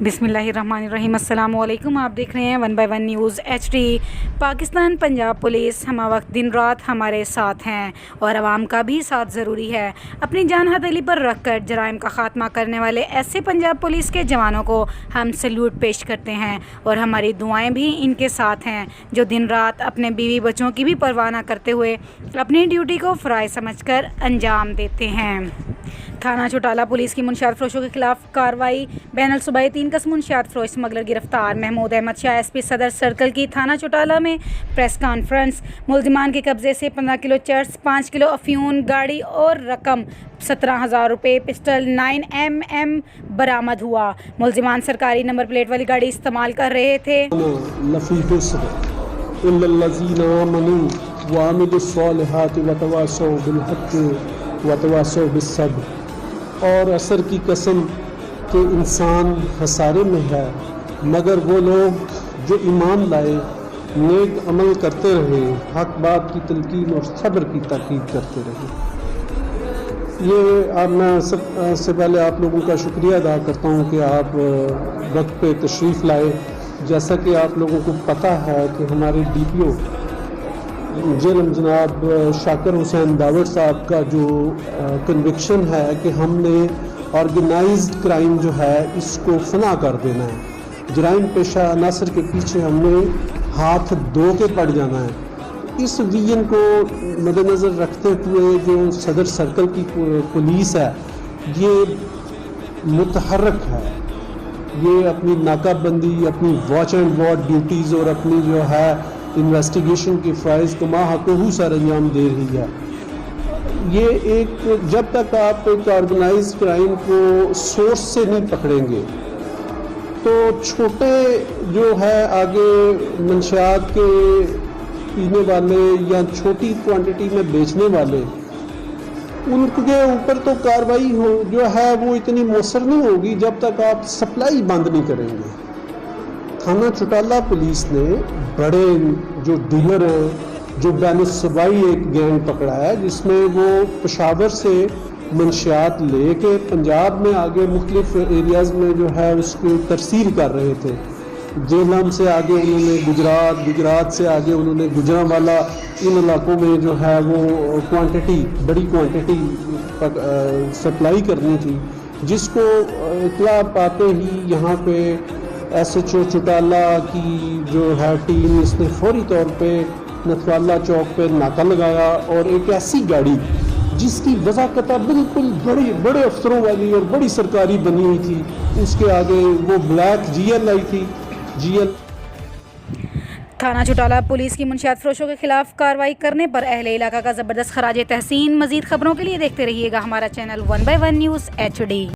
बिस्मिल्लाहिर्रहमानिर्रहीम। अस्सलाम वालेकुम। आप देख रहे हैं 1 by 1 news HD। Pakistan Punjab police हमा वक्त दिन रात हमारे साथ हैं और आवाम का भी साथ ज़रूरी है। अपनी जान हथेली पर रख कर जराइम का ख़ात्मा करने वाले ऐसे पंजाब पुलिस के जवानों को हम सल्यूट पेश करते हैं और हमारी दुआएं भी इनके साथ हैं, जो दिन रात अपने बीवी बच्चों की भी परवाह न करते हुए अपनी ड्यूटी को फ़राइज़ समझकर अंजाम देते हैं। थाना चौटाला पुलिस की मुनशियात फरोशों के खिलाफ कार्रवाई। बैनुल सूबाई 3 कसम मुनशियात फरोश स्मगलर गिरफ्तार। महमूद अहमद शाह SP सदर सर्कल की थाना चौटाला में प्रेस कॉन्फ्रेंस। मुलजिमान के कब्जे से 15 किलो चर्स, 5 किलो अफ्यून, गाड़ी और रकम 17,000 रुपये, पिस्टल 9mm बरामद हुआ। मुलजिमान सरकारी नंबर प्लेट वाली गाड़ी इस्तेमाल कर रहे थे। और असर की कसम कि इंसान खसारे में है, मगर वो लोग जो ईमान लाए, नेक अमल करते रहे, हक बात की तलकीन और सब्र की ताकीद करते रहे। ये अब मैं सबसे पहले आप लोगों का शुक्रिया अदा करता हूँ कि आप वक्त पे तशरीफ़ लाए। जैसा कि आप लोगों को पता है कि हमारे DPO जेलम जनाब शाकिर हुसैन दावड़ साहब का जो कन्विक्शन है कि हमने ऑर्गेनाइज्ड क्राइम जो है इसको फना कर देना है, जराइम पेशा अनासर के पीछे हमने हाथ धो के पड़ जाना है। इस विजन को मद्देनज़र रखते हुए जो सदर सर्कल की पुलिस है ये मुतहर्रक है, ये अपनी नाकाबंदी, अपनी वॉच एंड वार्ड ड्यूटीज़ और अपनी जो है इन्वेस्टिगेशन की फ़राइज़ को माहकहू सर अंजाम दे रही है। ये एक जब तक आप एक ऑर्गेनाइज क्राइम को सोर्स से नहीं पकड़ेंगे तो छोटे जो है आगे मंशियात के पीने वाले या छोटी क्वांटिटी में बेचने वाले, उनके ऊपर तो कार्रवाई हो जो है वो इतनी मौसर नहीं होगी जब तक आप सप्लाई बंद नहीं करेंगे। थाना चौटाला पुलिस ने बड़े जो डीलर हैं, जो बैनुल सूबाई एक गैंग पकड़ा है जिसमें वो पेशावर से मंशियात लेके पंजाब में आगे मुख्तलिफ एरियाज़ में जो है उसको तरसील कर रहे थे। जेलम से आगे उन्होंने गुजरात से आगे उन्होंने गुजरांवाला, इन इलाकों में जो है वो बड़ी क्वांटिटी सप्लाई करनी थी, जिसको इतला पाते ही यहाँ पे SHO चौटाला की जो है टीम इसने फौरी तौर पे नथवाला चौक पे नाका लगाया और एक ऐसी गाड़ी जिसकी वज़ाकता बिल्कुल बड़े अफसरों वाली और बड़ी सरकारी बनी हुई थी, उसके आगे वो ब्लैक GL आई थी। थाना चौटाला पुलिस की मुनशियात फरोशों के खिलाफ कार्रवाई करने पर अहले इलाका का ज़बरदस्त खराज तहसीन। मज़ीद खबरों के लिए देखते रहिएगा हमारा चैनल 1 बाय 1 न्यूज़ HD।